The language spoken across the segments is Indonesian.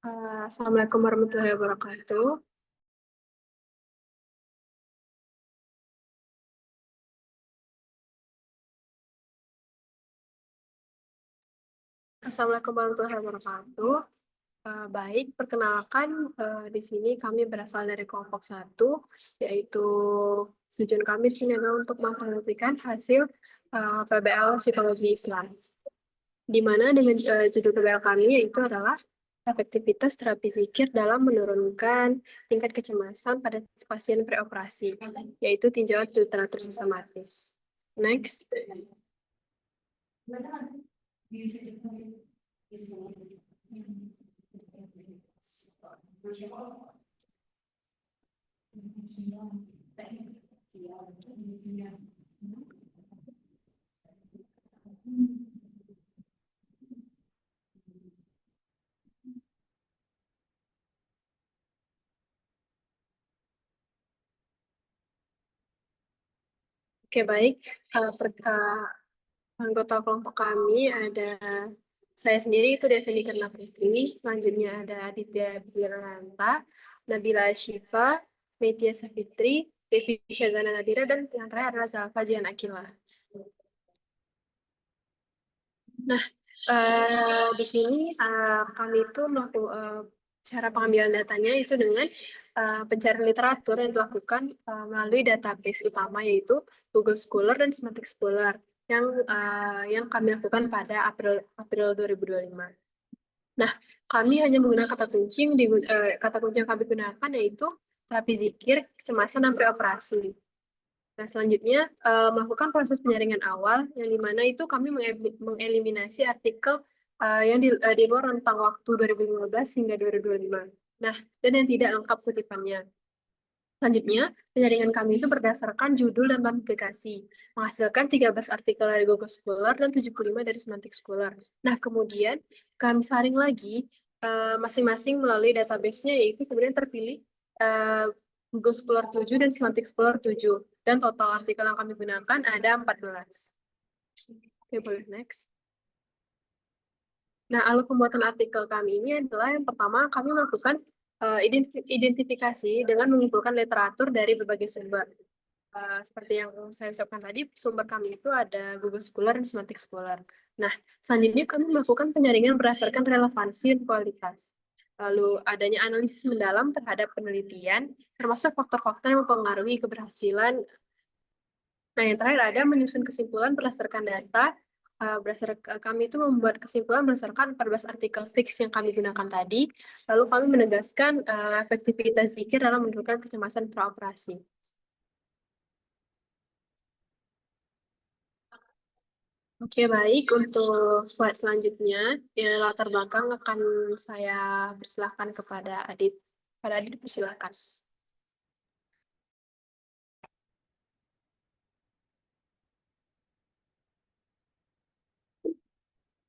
Assalamualaikum warahmatullahi wabarakatuh. Assalamualaikum warahmatullahi wabarakatuh. Baik, perkenalkan di sini kami berasal dari kelompok satu, yaitu tujuan kami di sini adalah untuk mempresentasikan hasil PBL Psikologi Islam. Di mana dengan judul PBL kami yaitu adalah efektivitas terapi zikir dalam menurunkan tingkat kecemasan pada pasien preoperasi, yaitu tinjauan literatur sistematis. Next. Oke, baik. Anggota kelompok kami ada saya sendiri itu Devi Karna Putri, selanjutnya ada Aditya Biranta, Nabila Syifa, Nitya Safitri, Devi Syazana Nadira, dan yang terakhir adalah Zalfa Jian Akila. Nah, di sini kami itu melakukan cara pengambilan datanya itu dengan pencarian literatur yang dilakukan melalui database utama yaitu Google Scholar dan Semantic Scholar yang kami lakukan pada April 2025. Nah, kami hanya menggunakan kata kunci yang kami gunakan yaitu terapi zikir, kecemasan, dan preoperasi. Nah, selanjutnya melakukan proses penyaringan awal, yang dimana itu kami mengeliminasi artikel yang di luar rentang waktu 2015 hingga 2025. Nah, dan yang tidak lengkap kutipannya. Selanjutnya, penyaringan kami itu berdasarkan judul dan publikasi, menghasilkan 13 artikel dari Google Scholar dan 75 dari Semantic Scholar. Nah, kemudian kami saring lagi masing-masing melalui database-nya, yaitu kemudian terpilih Google Scholar 7 dan Semantic Scholar 7. Dan total artikel yang kami gunakan ada 14. Oke, boleh next. Nah, alur pembuatan artikel kami ini adalah yang pertama kami melakukan identifikasi dengan mengumpulkan literatur dari berbagai sumber. Seperti yang saya ucapkan tadi, sumber kami itu ada Google Scholar dan Semantic Scholar. Nah, selanjutnya kami melakukan penyaringan berdasarkan relevansi dan kualitas. Lalu adanya analisis mendalam terhadap penelitian, termasuk faktor-faktor yang mempengaruhi keberhasilan. Nah, yang terakhir ada menyusun kesimpulan berdasarkan data. Kami itu membuat kesimpulan berdasarkan 14 artikel fix yang kami gunakan tadi. Lalu kami menegaskan efektivitas zikir dalam menurunkan kecemasan praoperasi. Oke, baik. Untuk slide selanjutnya, ya, latar belakang akan saya persilahkan kepada Adit. Pada Adit, persilahkan.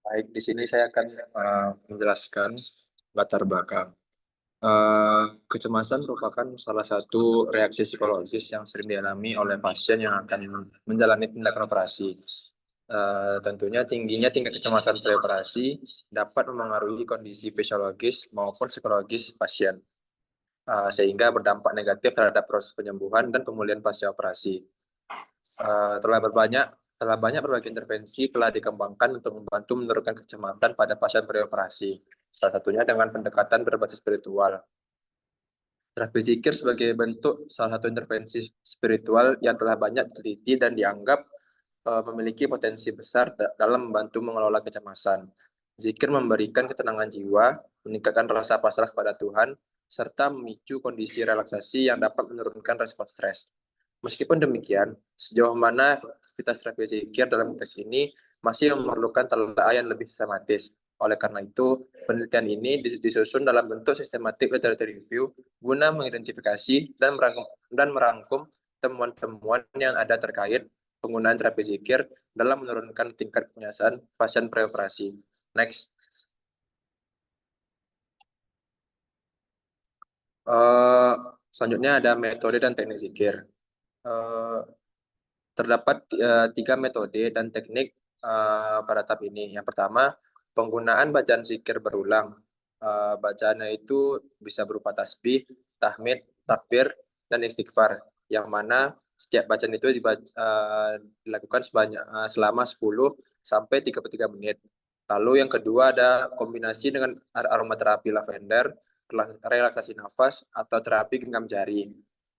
Baik, di sini saya akan menjelaskan latar belakang. Kecemasan merupakan salah satu reaksi psikologis yang sering dialami oleh pasien yang akan menjalani tindakan operasi. Tentunya tingginya tingkat kecemasan preoperasi dapat memengaruhi kondisi fisiologis maupun psikologis pasien, sehingga berdampak negatif terhadap proses penyembuhan dan pemulihan pasca operasi. Telah banyak berbagai intervensi telah dikembangkan untuk membantu menurunkan kecemasan pada pasien preoperasi. Salah satunya dengan pendekatan berbasis spiritual. Terapi zikir sebagai bentuk salah satu intervensi spiritual yang telah banyak diteliti dan dianggap memiliki potensi besar dalam membantu mengelola kecemasan. Zikir memberikan ketenangan jiwa, meningkatkan rasa pasrah kepada Tuhan, serta memicu kondisi relaksasi yang dapat menurunkan respon stres. Meskipun demikian, sejauh mana aktivitas terapi zikir dalam konteks ini masih memerlukan teladahan yang lebih sistematis. Oleh karena itu, penelitian ini disusun dalam bentuk sistematik literature review guna mengidentifikasi dan merangkum temuan-temuan yang ada terkait penggunaan terapi zikir dalam menurunkan tingkat kenyasaan pasien preoperasi. Next. Selanjutnya ada metode dan teknik zikir. Terdapat 3 metode dan teknik pada tahap ini. Yang pertama, penggunaan bacaan zikir berulang. Bacaannya itu bisa berupa tasbih, tahmid, takbir, dan istighfar. Yang mana setiap bacaan itu dilakukan selama 10 sampai 33 menit. Lalu yang kedua ada kombinasi dengan aromaterapi lavender, relaksasi nafas, atau terapi genggam jari.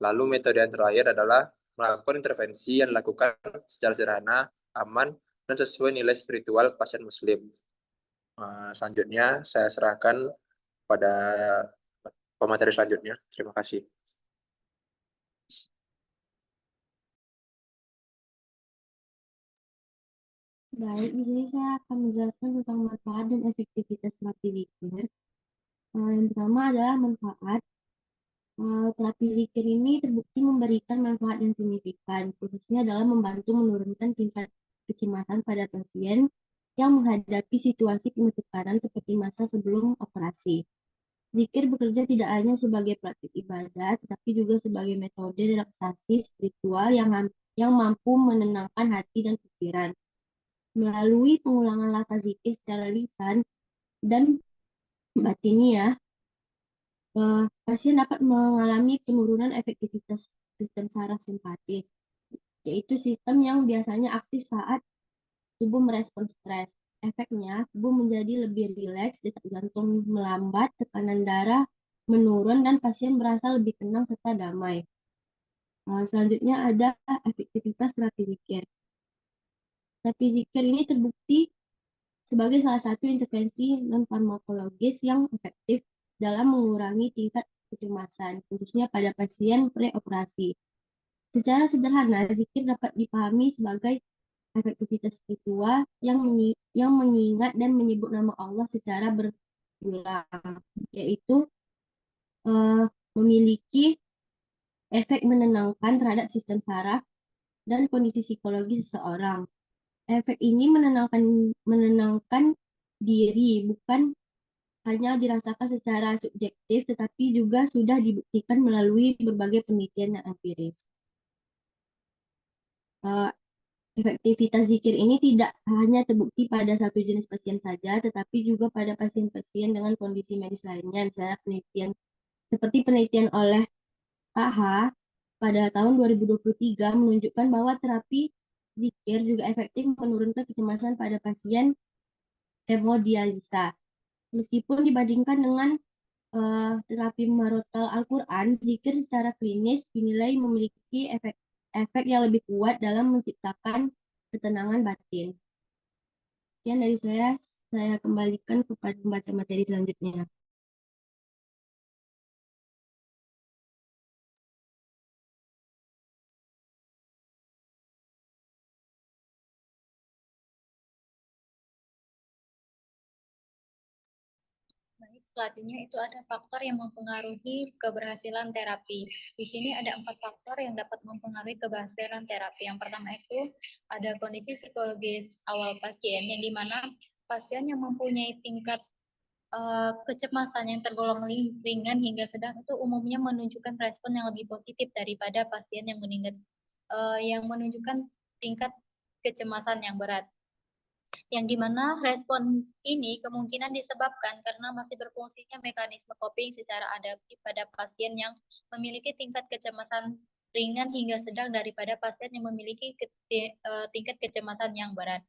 Lalu metode yang terakhir adalah melakukan intervensi yang dilakukan secara sederhana, aman, dan sesuai nilai spiritual pasien muslim. Selanjutnya saya serahkan pada pemateri selanjutnya. Terima kasih. Baik, di sini saya akan menjelaskan tentang manfaat dan efektivitas terapi zikir. Yang pertama adalah manfaat. Terapi zikir ini terbukti memberikan manfaat yang signifikan, khususnya dalam membantu menurunkan tingkat kecemasan pada pasien yang menghadapi situasi penuh tekanan seperti masa sebelum operasi. Zikir bekerja tidak hanya sebagai praktik ibadah, tetapi juga sebagai metode relaksasi spiritual yang mampu menenangkan hati dan pikiran. Melalui pengulangan lafaz zikir secara lisan dan batiniah, pasien dapat mengalami penurunan efektivitas sistem saraf simpatis, yaitu sistem yang biasanya aktif saat tubuh merespons stres. Efeknya, tubuh menjadi lebih rileks, detak jantung melambat, tekanan darah menurun, dan pasien merasa lebih tenang serta damai. Selanjutnya ada efektivitas terapi zikir. Terapi zikir ini terbukti sebagai salah satu intervensi non-farmakologis yang efektif dalam mengurangi tingkat kecemasan, khususnya pada pasien preoperasi. Secara sederhana, zikir dapat dipahami sebagai efektivitas spiritual yang mengingat dan menyebut nama Allah secara berulang, yaitu memiliki efek menenangkan terhadap sistem saraf dan kondisi psikologi seseorang. Efek ini menenangkan diri, bukan hanya dirasakan secara subjektif, tetapi juga sudah dibuktikan melalui berbagai penelitian yang empiris. Efektivitas zikir ini tidak hanya terbukti pada satu jenis pasien saja, tetapi juga pada pasien-pasien dengan kondisi medis lainnya. Misalnya seperti penelitian oleh KH pada tahun 2023 menunjukkan bahwa terapi zikir juga efektif menurunkan kecemasan pada pasien hemodialisa. Meskipun dibandingkan dengan terapi marotal Al-Quran, zikir secara klinis dinilai memiliki efek yang lebih kuat dalam menciptakan ketenangan batin. Sekian dari saya kembalikan kepada pembaca materi selanjutnya. Baik, selanjutnya itu ada faktor yang mempengaruhi keberhasilan terapi. Di sini ada 4 faktor yang dapat mempengaruhi keberhasilan terapi. Yang pertama itu ada kondisi psikologis awal pasien, yang dimana pasien yang mempunyai tingkat kecemasan yang tergolong ringan hingga sedang itu umumnya menunjukkan respon yang lebih positif daripada pasien yang menunjukkan tingkat kecemasan yang berat. Yang dimana respon ini kemungkinan disebabkan karena masih berfungsinya mekanisme coping secara adaptif pada pasien yang memiliki tingkat kecemasan ringan hingga sedang daripada pasien yang memiliki tingkat kecemasan yang berat.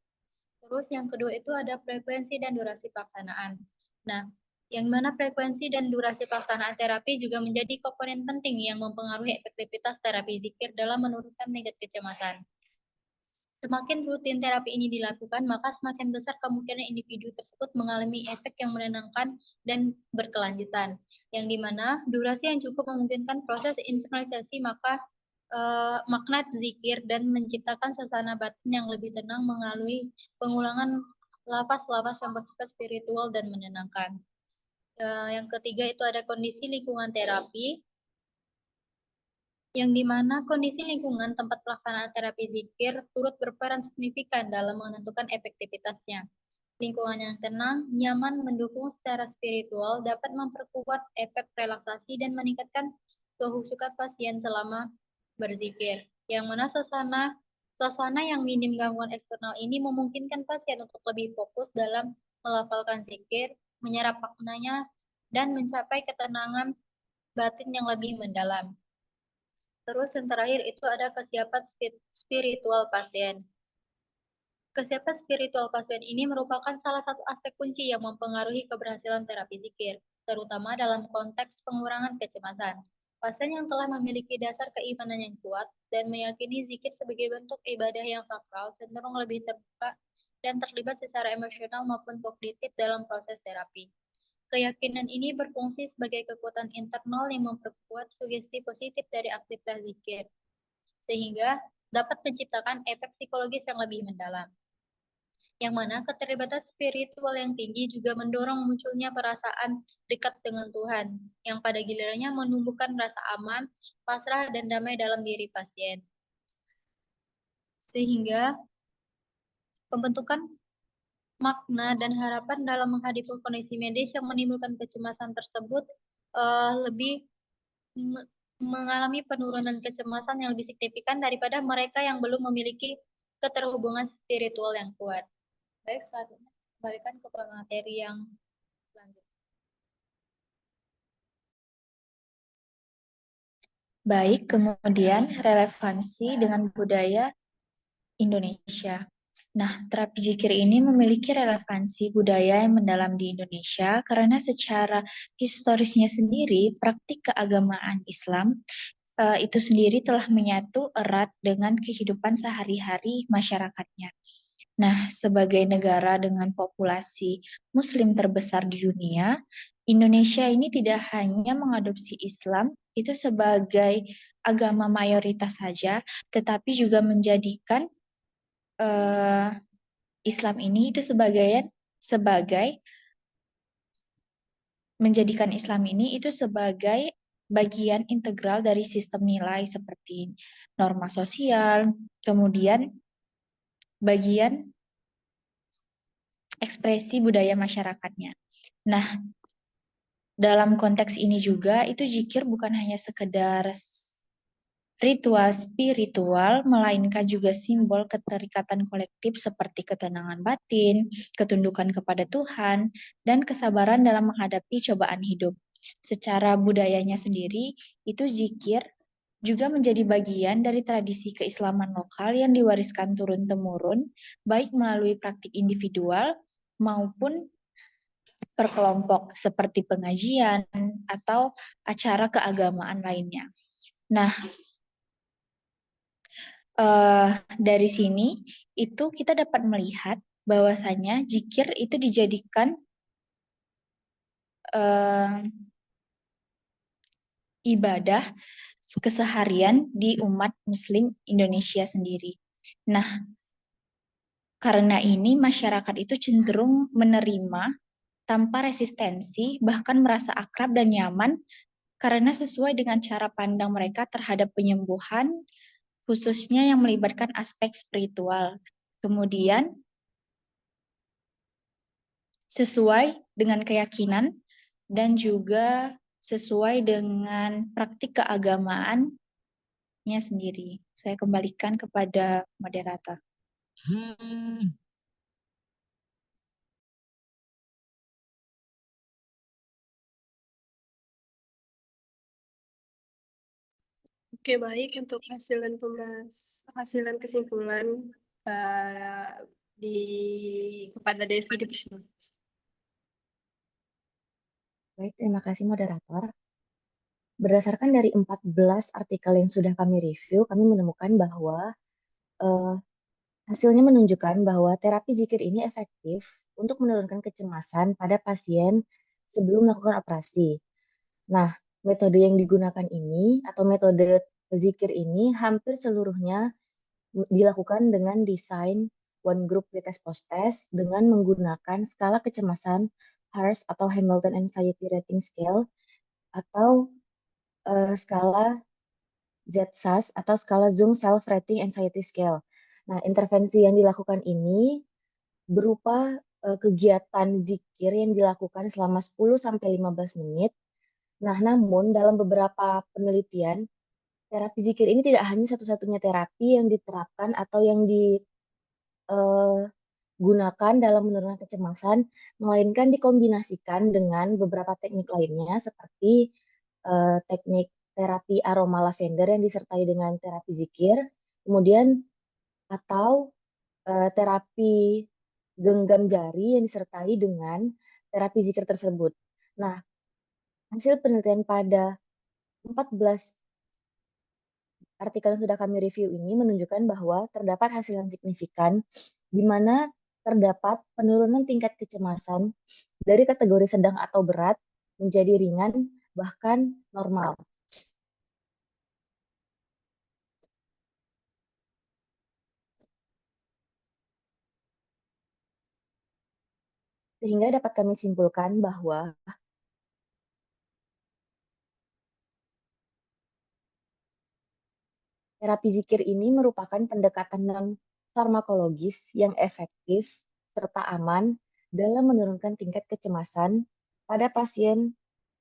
Terus yang kedua itu ada frekuensi dan durasi pelaksanaan. Nah, yang mana frekuensi dan durasi pelaksanaan terapi juga menjadi komponen penting yang mempengaruhi efektivitas terapi zikir dalam menurunkan tingkat kecemasan. Semakin rutin terapi ini dilakukan, maka semakin besar kemungkinan individu tersebut mengalami efek yang menenangkan dan berkelanjutan. Yang dimana durasi yang cukup memungkinkan proses internalisasi makna zikir dan menciptakan suasana batin yang lebih tenang melalui pengulangan lafaz-lafaz yang bersifat spiritual dan menenangkan. Yang ketiga itu ada kondisi lingkungan terapi, yang dimana kondisi lingkungan tempat pelaksanaan terapi zikir turut berperan signifikan dalam menentukan efektivitasnya. Lingkungan yang tenang, nyaman, mendukung secara spiritual dapat memperkuat efek relaksasi dan meningkatkan kehusukan pasien selama berzikir. Yang mana suasana yang minim gangguan eksternal ini memungkinkan pasien untuk lebih fokus dalam melafalkan zikir, menyerap maknanya, dan mencapai ketenangan batin yang lebih mendalam. Terus yang terakhir itu ada kesiapan spiritual pasien. Kesiapan spiritual pasien ini merupakan salah satu aspek kunci yang mempengaruhi keberhasilan terapi zikir, terutama dalam konteks pengurangan kecemasan. Pasien yang telah memiliki dasar keimanan yang kuat dan meyakini zikir sebagai bentuk ibadah yang sakral cenderung lebih terbuka dan terlibat secara emosional maupun kognitif dalam proses terapi. Keyakinan ini berfungsi sebagai kekuatan internal yang memperkuat sugesti positif dari aktivitas zikir, sehingga dapat menciptakan efek psikologis yang lebih mendalam. Yang mana keterlibatan spiritual yang tinggi juga mendorong munculnya perasaan dekat dengan Tuhan, yang pada gilirannya menumbuhkan rasa aman, pasrah, dan damai dalam diri pasien. Sehingga pembentukan makna dan harapan dalam menghadapi kondisi medis yang menimbulkan kecemasan tersebut lebih mengalami penurunan kecemasan yang lebih signifikan daripada mereka yang belum memiliki keterhubungan spiritual yang kuat. Baik, selanjutnya kembalikan ke materi yang selanjutnya. Baik, kemudian relevansi dengan budaya Indonesia. Nah, terapi zikir ini memiliki relevansi budaya yang mendalam di Indonesia karena secara historisnya sendiri, praktik keagamaan Islam itu sendiri telah menyatu erat dengan kehidupan sehari-hari masyarakatnya. Nah, sebagai negara dengan populasi Muslim terbesar di dunia, Indonesia ini tidak hanya mengadopsi Islam itu sebagai agama mayoritas saja, tetapi juga menjadikan Islam ini itu menjadikan Islam ini itu sebagai bagian integral dari sistem nilai seperti norma sosial, kemudian bagian ekspresi budaya masyarakatnya. Nah, dalam konteks ini juga itu zikir bukan hanya sekedar ritual spiritual, melainkan juga simbol keterikatan kolektif seperti ketenangan batin, ketundukan kepada Tuhan, dan kesabaran dalam menghadapi cobaan hidup. Secara budayanya sendiri, itu zikir juga menjadi bagian dari tradisi keislaman lokal yang diwariskan turun-temurun, baik melalui praktik individual maupun per kelompok seperti pengajian atau acara keagamaan lainnya. Nah, dari sini itu kita dapat melihat bahwasanya zikir itu dijadikan ibadah keseharian di umat Muslim Indonesia sendiri. Nah, karena ini masyarakat itu cenderung menerima tanpa resistensi, bahkan merasa akrab dan nyaman karena sesuai dengan cara pandang mereka terhadap penyembuhan, khususnya yang melibatkan aspek spiritual. Kemudian, sesuai dengan keyakinan dan juga sesuai dengan praktik keagamaannya sendiri. Saya kembalikan kepada moderator. Oke, baik untuk hasil kesimpulan kepada Devi di persidangan. Baik, terima kasih moderator. Berdasarkan dari 14 artikel yang sudah kami review, kami menemukan bahwa hasilnya menunjukkan bahwa terapi zikir ini efektif untuk menurunkan kecemasan pada pasien sebelum melakukan operasi. Nah, metode yang digunakan ini atau metode zikir ini hampir seluruhnya dilakukan dengan desain one group pretest post-test dengan menggunakan skala kecemasan HARS atau Hamilton Anxiety Rating Scale atau skala ZSAS atau skala Zoom Self Rating Anxiety Scale. Nah, intervensi yang dilakukan ini berupa kegiatan zikir yang dilakukan selama 10-15 menit. Nah, namun dalam beberapa penelitian, terapi zikir ini tidak hanya satu-satunya terapi yang diterapkan atau yang gunakan dalam menurunkan kecemasan, melainkan dikombinasikan dengan beberapa teknik lainnya seperti teknik terapi aroma lavender yang disertai dengan terapi zikir, kemudian atau terapi genggam jari yang disertai dengan terapi zikir tersebut. Nah, hasil penelitian pada 14 artikel yang sudah kami review ini menunjukkan bahwa terdapat hasil yang signifikan di mana terdapat penurunan tingkat kecemasan dari kategori sedang atau berat menjadi ringan bahkan normal. Sehingga dapat kami simpulkan bahwa terapi zikir ini merupakan pendekatan non-farmakologis yang efektif serta aman dalam menurunkan tingkat kecemasan pada pasien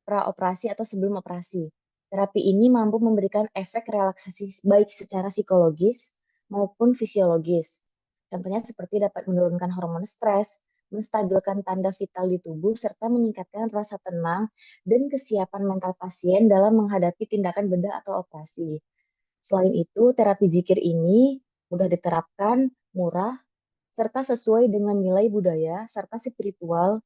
praoperasi atau sebelum operasi. Terapi ini mampu memberikan efek relaksasi baik secara psikologis maupun fisiologis. Contohnya seperti dapat menurunkan hormon stres, menstabilkan tanda vital di tubuh, serta meningkatkan rasa tenang dan kesiapan mental pasien dalam menghadapi tindakan bedah atau operasi. Selain itu, terapi zikir ini mudah diterapkan, murah, serta sesuai dengan nilai budaya serta spiritual,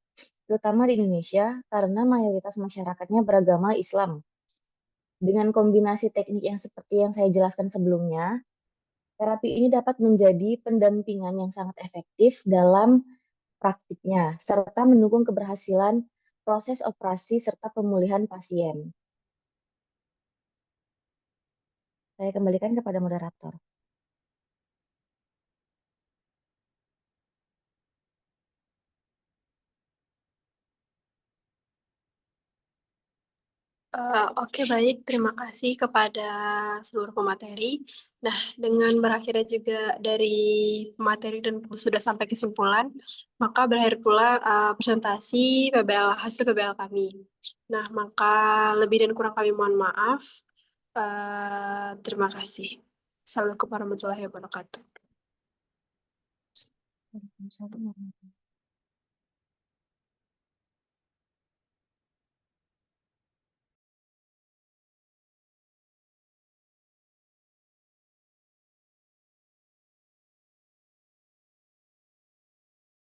terutama di Indonesia karena mayoritas masyarakatnya beragama Islam. Dengan kombinasi teknik yang seperti yang saya jelaskan sebelumnya, terapi ini dapat menjadi pendampingan yang sangat efektif dalam praktiknya, serta mendukung keberhasilan proses operasi serta pemulihan pasien. Saya kembalikan kepada moderator. Oke, baik. Terima kasih kepada seluruh pemateri. Nah, dengan berakhirnya juga dari pemateri dan sudah sampai kesimpulan, maka berakhir pula presentasi PBL, hasil PBL kami. Nah, maka lebih dan kurang kami mohon maaf. Terima kasih. Assalamualaikum warahmatullahi wabarakatuh.